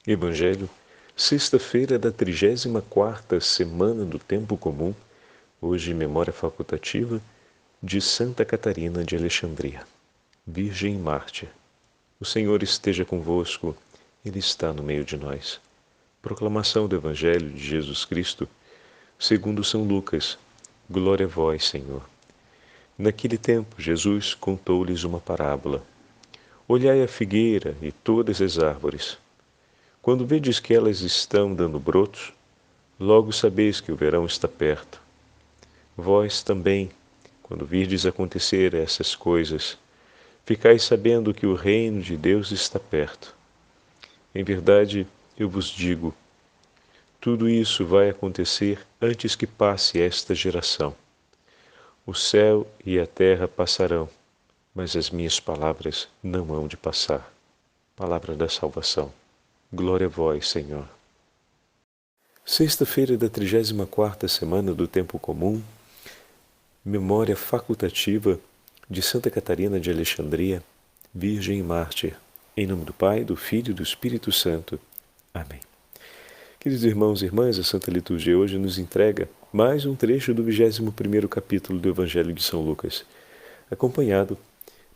Evangelho, sexta-feira da 34ª semana do Tempo Comum, hoje memória facultativa de Santa Catarina de Alexandria, Virgem e Mártir. O Senhor esteja convosco, Ele está no meio de nós. Proclamação do Evangelho de Jesus Cristo, segundo São Lucas. Glória a vós, Senhor. Naquele tempo, Jesus contou-lhes uma parábola. Olhai a figueira e todas as árvores. Quando vedes que elas estão dando brotos, logo sabeis que o verão está perto. Vós também, quando virdes acontecer essas coisas, ficais sabendo que o reino de Deus está perto. Em verdade, eu vos digo, tudo isso vai acontecer antes que passe esta geração. O céu e a terra passarão, mas as minhas palavras não hão de passar. Palavra da salvação. Glória a vós, Senhor. Sexta-feira da 34ª semana do Tempo Comum, memória facultativa de Santa Catarina de Alexandria, Virgem e Mártir. Em nome do Pai, do Filho e do Espírito Santo. Amém. Queridos irmãos e irmãs, a Santa Liturgia hoje nos entrega mais um trecho do 21º capítulo do Evangelho de São Lucas, acompanhado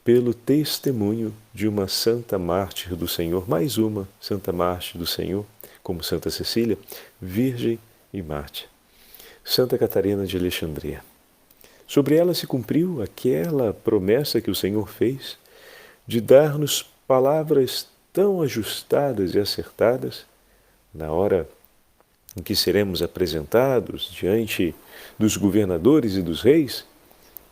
pelo testemunho de uma Santa Mártir do Senhor, mais uma Santa Mártir do Senhor, como Santa Cecília, Virgem e Mártir. Santa Catarina de Alexandria. Sobre ela se cumpriu aquela promessa que o Senhor fez de dar-nos palavras tão ajustadas e acertadas na hora em que seremos apresentados diante dos governadores e dos reis,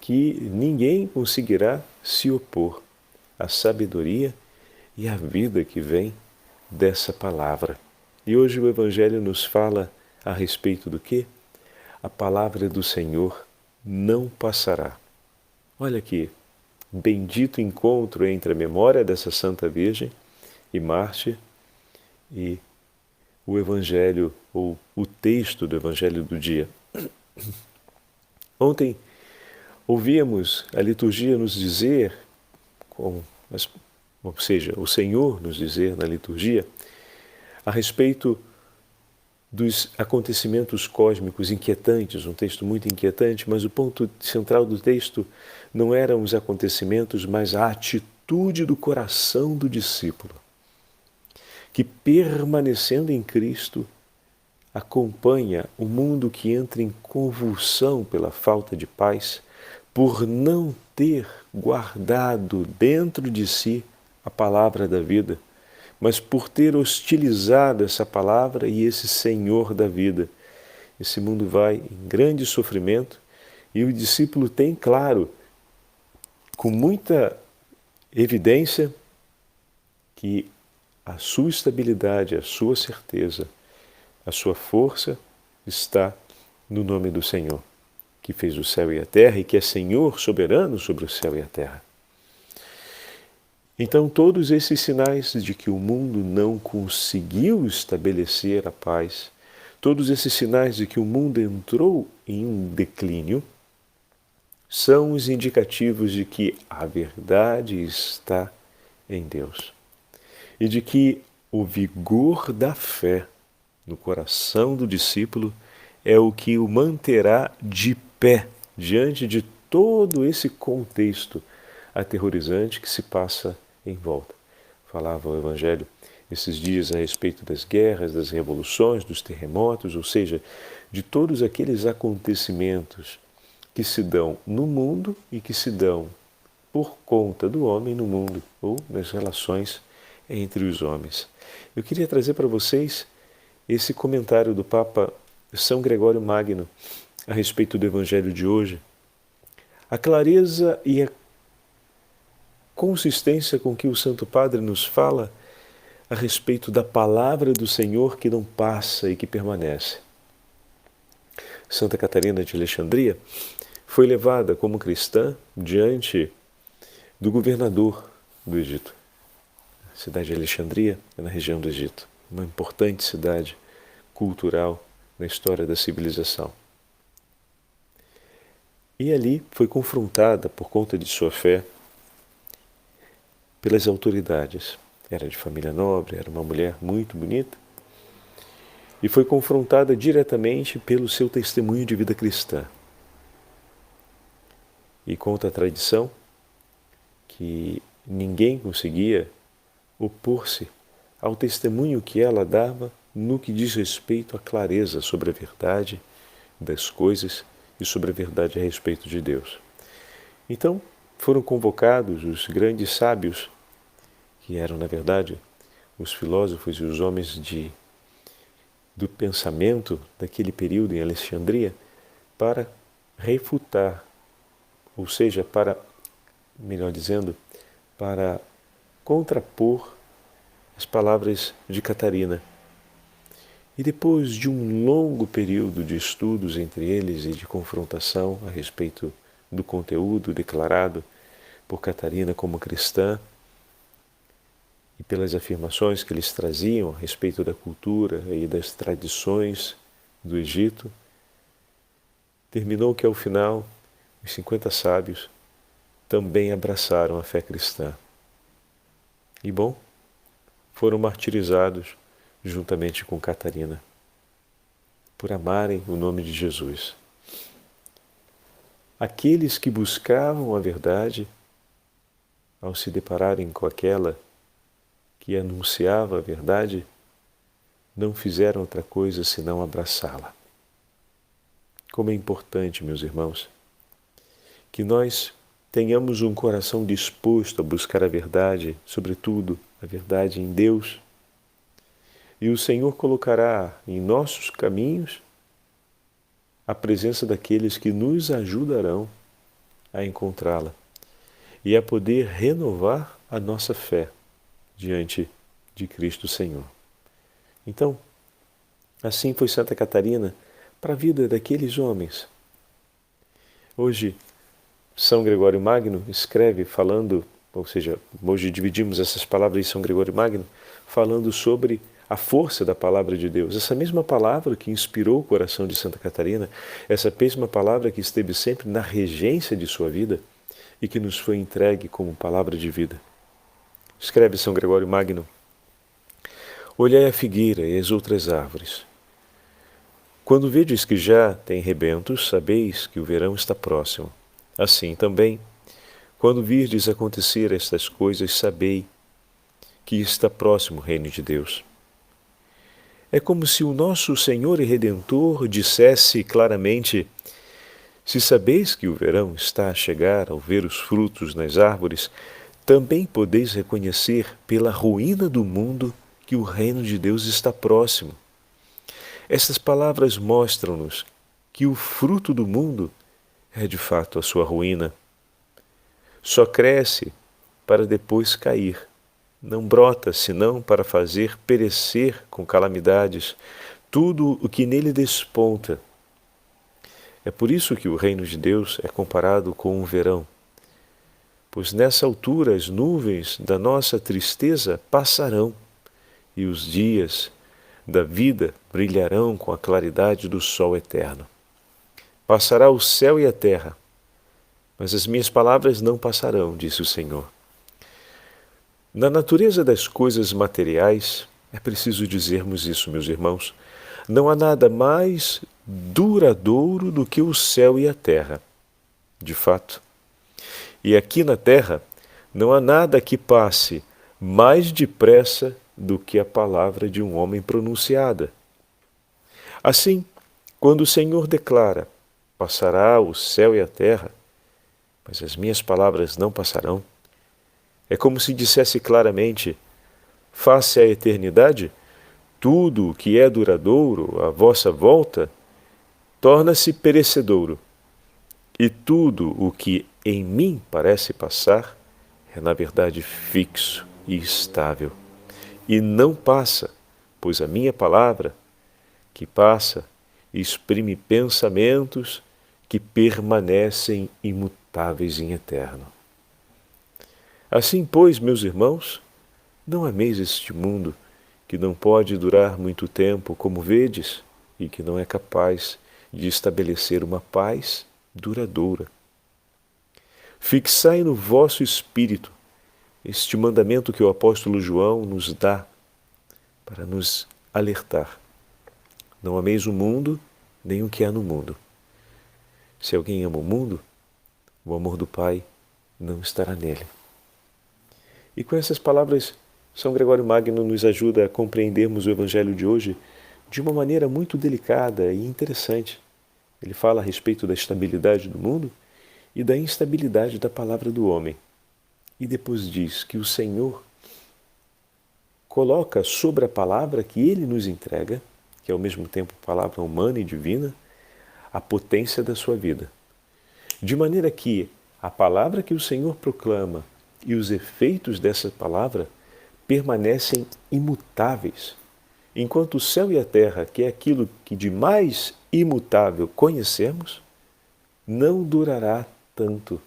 que ninguém conseguirá se opor à sabedoria e à vida que vem dessa palavra. E hoje o Evangelho nos fala a respeito do quê? A palavra do Senhor não passará. Olha aqui, bendito encontro entre a memória dessa Santa Virgem e Mártir e o Evangelho, ou o texto do Evangelho do dia. Ontem ouvíamos a liturgia nos dizer, ou seja, o Senhor nos dizer na liturgia, a respeito dos acontecimentos cósmicos inquietantes, um texto muito inquietante, mas o ponto central do texto não eram os acontecimentos, mas a atitude do coração do discípulo, que permanecendo em Cristo, acompanha o mundo que entra em convulsão pela falta de paz, por não ter guardado dentro de si a palavra da vida, mas por ter hostilizado essa palavra e esse Senhor da vida. Esse mundo vai em grande sofrimento e o discípulo tem claro, com muita evidência, que a sua estabilidade, a sua certeza, a sua força está no nome do Senhor, que fez o céu e a terra e que é Senhor soberano sobre o céu e a terra. Então, todos esses sinais de que o mundo não conseguiu estabelecer a paz, todos esses sinais de que o mundo entrou em um declínio, são os indicativos de que a verdade está em Deus e de que o vigor da fé no coração do discípulo é o que o manterá de pé diante de todo esse contexto aterrorizante que se passa em volta. Falava o Evangelho esses dias a respeito das guerras, das revoluções, dos terremotos, ou seja, de todos aqueles acontecimentos que se dão no mundo e que se dão por conta do homem no mundo, ou nas relações entre os homens. Eu queria trazer para vocês esse comentário do Papa São Gregório Magno a respeito do Evangelho de hoje. A clareza e a consistência com que o Santo Padre nos fala a respeito da palavra do Senhor que não passa e que permanece. Santa Catarina de Alexandria foi levada como cristã diante do governador do Egito. A cidade de Alexandria é na região do Egito, uma importante cidade cultural na história da civilização. E ali foi confrontada, por conta de sua fé, pelas autoridades. era de família nobre, era uma mulher muito bonita, e foi confrontada diretamente pelo seu testemunho de vida cristã. E conta a tradição que ninguém conseguia opor-se ao testemunho que ela dava no que diz respeito à clareza sobre a verdade das coisas e sobre a verdade a respeito de Deus. Então, foram convocados os grandes sábios, que eram, na verdade, os filósofos e os homens do pensamento daquele período em Alexandria, para refutar, ou seja, melhor dizendo, para contrapor as palavras de Catarina. E depois de um longo período de estudos entre eles e de confrontação a respeito do conteúdo declarado por Catarina como cristã e pelas afirmações que eles traziam a respeito da cultura e das tradições do Egito, terminou que ao final os 50 sábios também abraçaram a fé cristã. E bom, foram martirizados juntamente com Catarina, por amarem o nome de Jesus. Aqueles que buscavam a verdade, ao se depararem com aquela que anunciava a verdade, não fizeram outra coisa senão abraçá-la. Como é importante, meus irmãos, que nós tenhamos um coração disposto a buscar a verdade, sobretudo a verdade em Deus, e o Senhor colocará em nossos caminhos a presença daqueles que nos ajudarão a encontrá-la e a poder renovar a nossa fé diante de Cristo Senhor. Então, assim foi Santa Catarina para a vida daqueles homens. Hoje, São Gregório Magno escreve falando, ou seja, hoje dividimos essas palavras de São Gregório Magno, falando sobre a força da palavra de Deus. Essa mesma palavra que inspirou o coração de Santa Catarina, essa mesma palavra que esteve sempre na regência de sua vida e que nos foi entregue como palavra de vida. Escreve São Gregório Magno: olhai a figueira e as outras árvores. Quando vedes que já tem rebentos, sabeis que o verão está próximo. Assim também, quando virdes acontecer estas coisas, sabei que está próximo o reino de Deus. É como se o nosso Senhor e Redentor dissesse claramente: se sabeis que o verão está a chegar ao ver os frutos nas árvores, também podeis reconhecer pela ruína do mundo que o reino de Deus está próximo. Estas palavras mostram-nos que o fruto do mundo é de fato a sua ruína. Só cresce para depois cair. Não brota senão para fazer perecer com calamidades tudo o que nele desponta. É por isso que o reino de Deus é comparado com um verão, pois nessa altura as nuvens da nossa tristeza passarão e os dias da vida brilharão com a claridade do sol eterno. Passará o céu e a terra, mas as minhas palavras não passarão, disse o Senhor. Na natureza das coisas materiais, é preciso dizermos isso, meus irmãos, não há nada mais duradouro do que o céu e a terra. De fato, e aqui na terra não há nada que passe mais depressa do que a palavra de um homem pronunciada. Assim, quando o Senhor declara: passará o céu e a terra, mas as minhas palavras não passarão, é como se dissesse claramente: face à eternidade, tudo o que é duradouro à vossa volta torna-se perecedouro, e tudo o que em mim parece passar é na verdade fixo e estável, e não passa, pois a minha palavra, que passa, exprime pensamentos que permanecem imutáveis em eterno. Assim, pois, meus irmãos, não ameis este mundo, que não pode durar muito tempo, como vedes, e que não é capaz de estabelecer uma paz duradoura. Fixai no vosso espírito este mandamento que o apóstolo João nos dá para nos alertar. Não ameis o mundo, nem o que há no mundo. Se alguém ama o mundo, o amor do Pai não estará nele. E com essas palavras, São Gregório Magno nos ajuda a compreendermos o Evangelho de hoje de uma maneira muito delicada e interessante. Ele fala a respeito da estabilidade do mundo e da instabilidade da palavra do homem. E depois diz que o Senhor coloca sobre a palavra que Ele nos entrega, que é ao mesmo tempo palavra humana e divina, a potência da sua vida. De maneira que a palavra que o Senhor proclama e os efeitos dessa palavra permanecem imutáveis, enquanto o céu e a terra, que é aquilo que de mais imutável conhecemos, não durará tanto.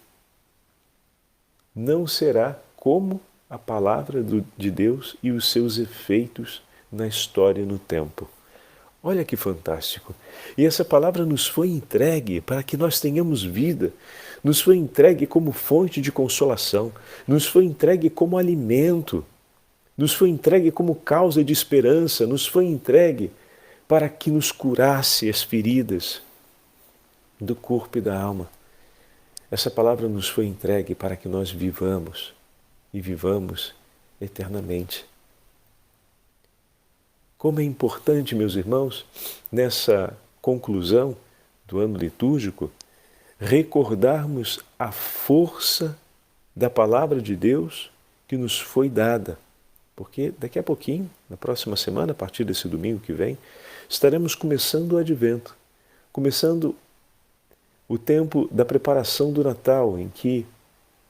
Não será como a palavra de Deus e os seus efeitos na história e no tempo. Olha que fantástico! E essa palavra nos foi entregue para que nós tenhamos vida, nos foi entregue como fonte de consolação, nos foi entregue como alimento, nos foi entregue como causa de esperança, nos foi entregue para que nos curasse as feridas do corpo e da alma. Essa palavra nos foi entregue para que nós vivamos e vivamos eternamente. Como é importante, meus irmãos, nessa conclusão do ano litúrgico, recordarmos a força da palavra de Deus que nos foi dada. Porque daqui a pouquinho, na próxima semana, a partir desse domingo que vem, estaremos começando o Advento, começando o tempo da preparação do Natal, em que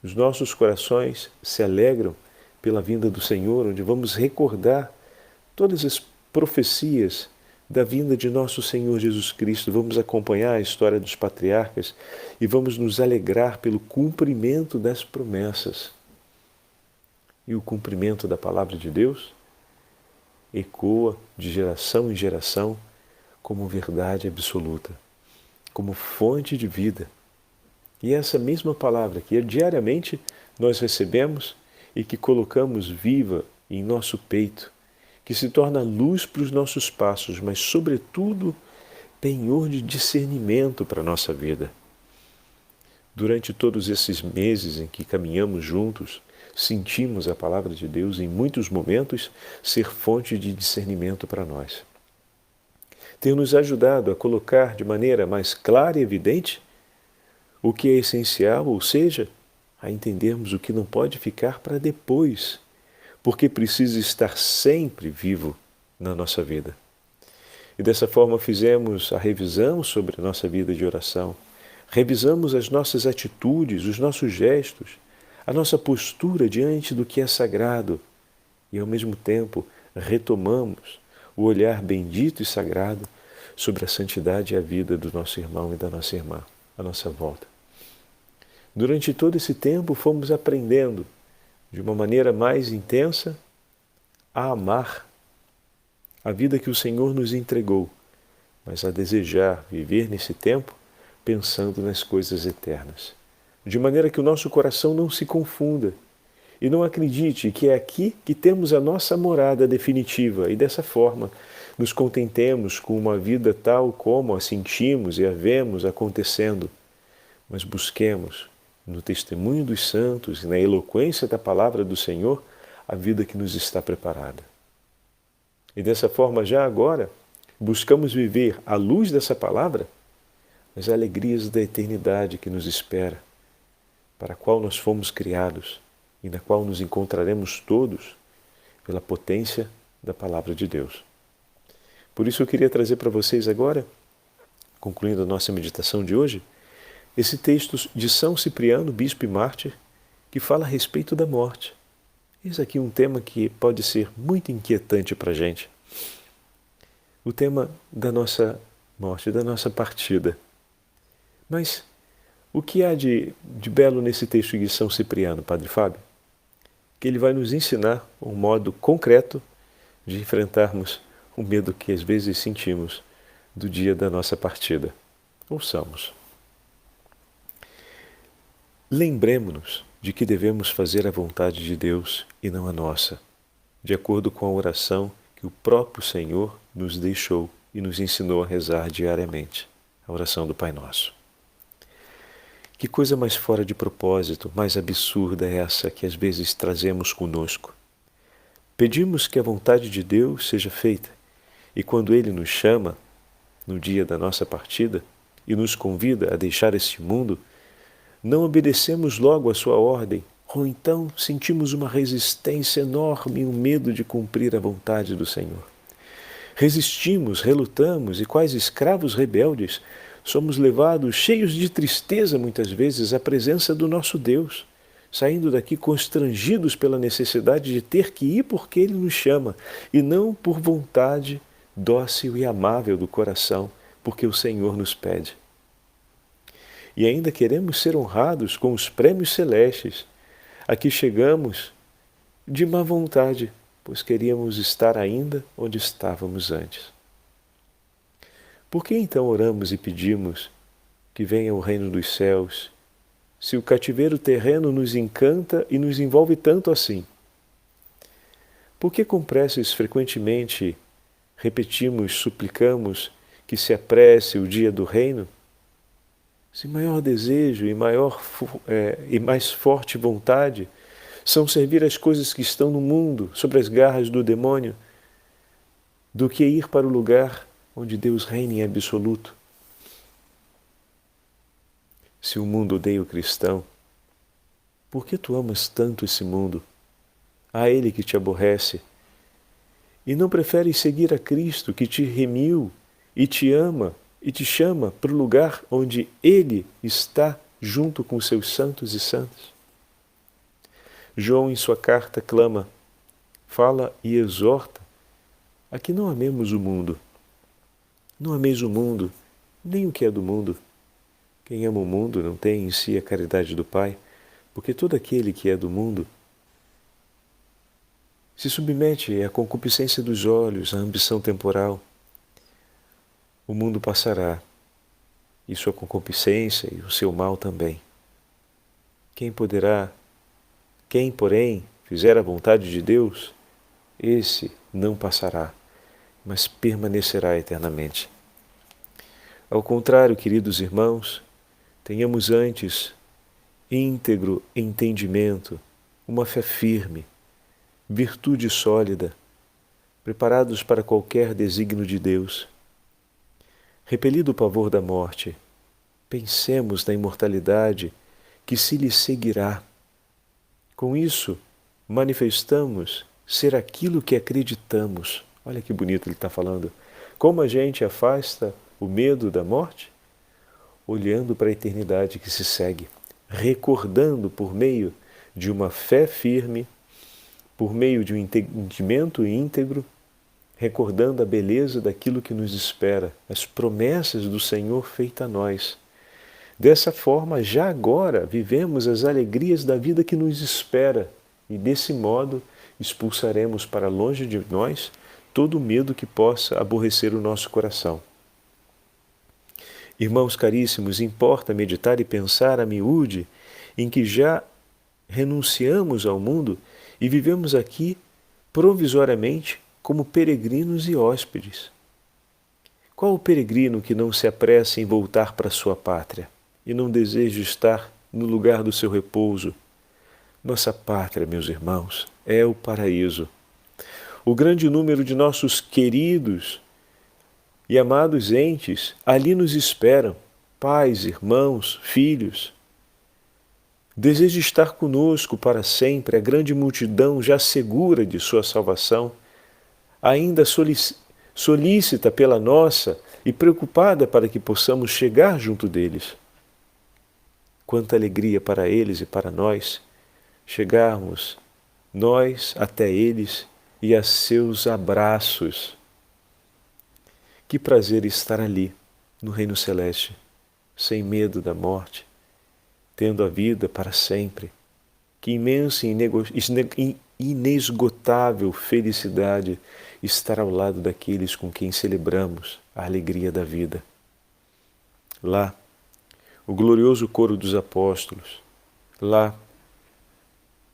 os nossos corações se alegram pela vinda do Senhor, onde vamos recordar todas as profecias da vinda de nosso Senhor Jesus Cristo. Vamos acompanhar a história dos patriarcas e vamos nos alegrar pelo cumprimento das promessas. E o cumprimento da palavra de Deus ecoa de geração em geração como verdade absoluta, como fonte de vida. E essa mesma palavra que diariamente nós recebemos e que colocamos viva em nosso peito, que se torna luz para os nossos passos, mas, sobretudo, penhor de discernimento para a nossa vida. Durante todos esses meses em que caminhamos juntos, sentimos a palavra de Deus, em muitos momentos, ser fonte de discernimento para nós. Tem nos ajudado a colocar de maneira mais clara e evidente o que é essencial, ou seja, a entendermos o que não pode ficar para depois, porque precisa estar sempre vivo na nossa vida. E dessa forma fizemos a revisão sobre a nossa vida de oração, revisamos as nossas atitudes, os nossos gestos, a nossa postura diante do que é sagrado e, ao mesmo tempo, retomamos o olhar bendito e sagrado sobre a santidade e a vida do nosso irmão e da nossa irmã, à nossa volta. Durante todo esse tempo fomos aprendendo de uma maneira mais intensa a amar a vida que o Senhor nos entregou, mas a desejar viver nesse tempo pensando nas coisas eternas, de maneira que o nosso coração não se confunda e não acredite que é aqui que temos a nossa morada definitiva e dessa forma nos contentemos com uma vida tal como a sentimos e a vemos acontecendo, mas busquemos no testemunho dos santos e na eloquência da palavra do Senhor a vida que nos está preparada. E dessa forma, já agora, buscamos viver à luz dessa palavra as alegrias da eternidade que nos espera, para a qual nós fomos criados e na qual nos encontraremos todos pela potência da palavra de Deus. Por isso eu queria trazer para vocês agora, concluindo a nossa meditação de hoje, esse texto de São Cipriano, bispo e mártir, que fala a respeito da morte. Eis aqui um tema que pode ser muito inquietante para a gente. O tema da nossa morte, da nossa partida. Mas o que há de belo nesse texto de São Cipriano, Padre Fábio? Que ele vai nos ensinar um modo concreto de enfrentarmos o medo que às vezes sentimos do dia da nossa partida. Ouçamos. Lembremo-nos de que devemos fazer a vontade de Deus e não a nossa, de acordo com a oração que o próprio Senhor nos deixou e nos ensinou a rezar diariamente, a oração do Pai Nosso. Que coisa mais fora de propósito, mais absurda é essa que às vezes trazemos conosco. Pedimos que a vontade de Deus seja feita, e quando Ele nos chama, no dia da nossa partida, e nos convida a deixar este mundo, não obedecemos logo à sua ordem, ou então sentimos uma resistência enorme e um medo de cumprir a vontade do Senhor. Resistimos, relutamos e, quais escravos rebeldes, somos levados, cheios de tristeza muitas vezes, à presença do nosso Deus, saindo daqui constrangidos pela necessidade de ter que ir porque Ele nos chama, e não por vontade dócil e amável do coração, porque o Senhor nos pede. E ainda queremos ser honrados com os prêmios celestes. Aqui chegamos de má vontade, pois queríamos estar ainda onde estávamos antes. Por que então oramos e pedimos que venha o reino dos céus, se o cativeiro terreno nos encanta e nos envolve tanto assim? Por que com preces frequentemente repetimos, suplicamos que se apresse o dia do reino? Se maior desejo e mais forte vontade são servir as coisas que estão no mundo, sob as garras do demônio, do que ir para o lugar onde Deus reina em absoluto. Se o mundo odeia o cristão, por que tu amas tanto esse mundo? A ele que te aborrece. E não preferes seguir a Cristo que te remiu e te ama e te chama para o lugar onde Ele está junto com os seus santos e santas? João, em sua carta, clama, fala e exorta a que não amemos o mundo. Não ameis o mundo, nem o que é do mundo. Quem ama o mundo não tem em si a caridade do Pai, porque todo aquele que é do mundo se submete à concupiscência dos olhos, à ambição temporal. O mundo passará, e sua concupiscência e o seu mal também. Quem, porém, fizer a vontade de Deus, esse não passará, mas permanecerá eternamente. Ao contrário, queridos irmãos, tenhamos antes íntegro entendimento, uma fé firme, virtude sólida, preparados para qualquer desígnio de Deus. Repelido o pavor da morte, pensemos na imortalidade que se lhe seguirá. Com isso, manifestamos ser aquilo que acreditamos. Olha que bonito ele está falando. Como a gente afasta o medo da morte? Olhando para a eternidade que se segue, recordando por meio de uma fé firme, por meio de um entendimento íntegro, recordando a beleza daquilo que nos espera, as promessas do Senhor feitas a nós. Dessa forma, já agora, vivemos as alegrias da vida que nos espera e, desse modo, expulsaremos para longe de nós todo o medo que possa aborrecer o nosso coração. Irmãos caríssimos, importa meditar e pensar a miúde em que já renunciamos ao mundo e vivemos aqui provisoriamente como peregrinos e hóspedes. Qual o peregrino que não se apressa em voltar para sua pátria e não deseja estar no lugar do seu repouso? Nossa pátria, meus irmãos, é o paraíso. O grande número de nossos queridos e amados entes ali nos esperam, pais, irmãos, filhos. Deseja estar conosco para sempre a grande multidão já segura de sua salvação, ainda solícita pela nossa e preocupada para que possamos chegar junto deles. Quanta alegria para eles e para nós chegarmos, nós até eles e a seus abraços. Que prazer estar ali, no Reino Celeste, sem medo da morte, tendo a vida para sempre. Que imensa e inesgotável felicidade estar ao lado daqueles com quem celebramos a alegria da vida. Lá, o glorioso coro dos apóstolos. Lá,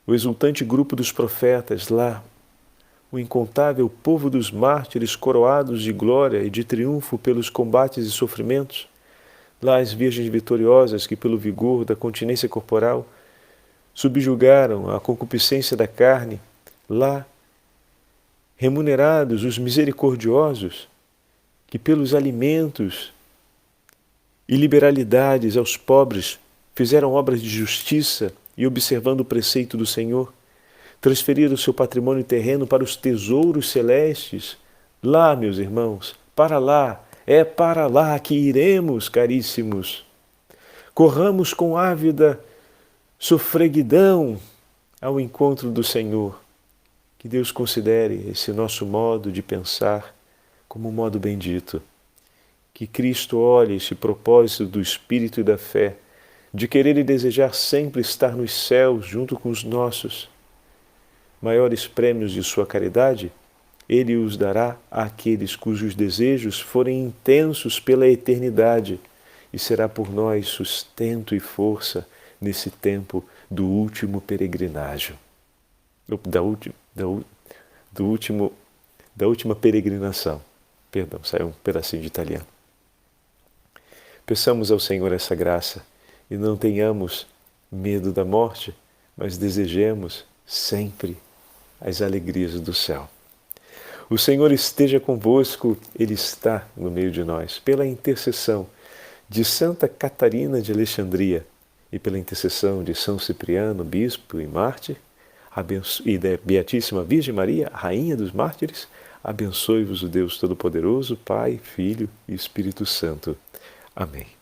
o exultante grupo dos profetas lá, o incontável povo dos mártires coroados de glória e de triunfo pelos combates e sofrimentos, lá as virgens vitoriosas que, pelo vigor da continência corporal, subjugaram a concupiscência da carne, lá remunerados os misericordiosos que, pelos alimentos e liberalidades aos pobres, fizeram obras de justiça e, observando o preceito do Senhor, transferiram o seu patrimônio terreno para os tesouros celestes. Lá, meus irmãos, para lá, é para lá que iremos, caríssimos. Corramos com ávida sofreguidão ao encontro do Senhor. Que Deus considere esse nosso modo de pensar como um modo bendito. Que Cristo olhe esse propósito do Espírito e da fé, de querer e desejar sempre estar nos céus junto com os nossos. Maiores prêmios de sua caridade, Ele os dará àqueles cujos desejos forem intensos pela eternidade e será por nós sustento e força nesse tempo do último peregrinágio. Da última peregrinação. Perdão, saiu um pedacinho de italiano. Peçamos ao Senhor essa graça e não tenhamos medo da morte, mas desejemos sempre as alegrias do céu. O Senhor esteja convosco, Ele está no meio de nós. Pela intercessão de Santa Catarina de Alexandria e pela intercessão de São Cipriano, bispo e mártir, e da Beatíssima Virgem Maria, Rainha dos Mártires, abençoe-vos o Deus Todo-Poderoso, Pai, Filho e Espírito Santo. Amém.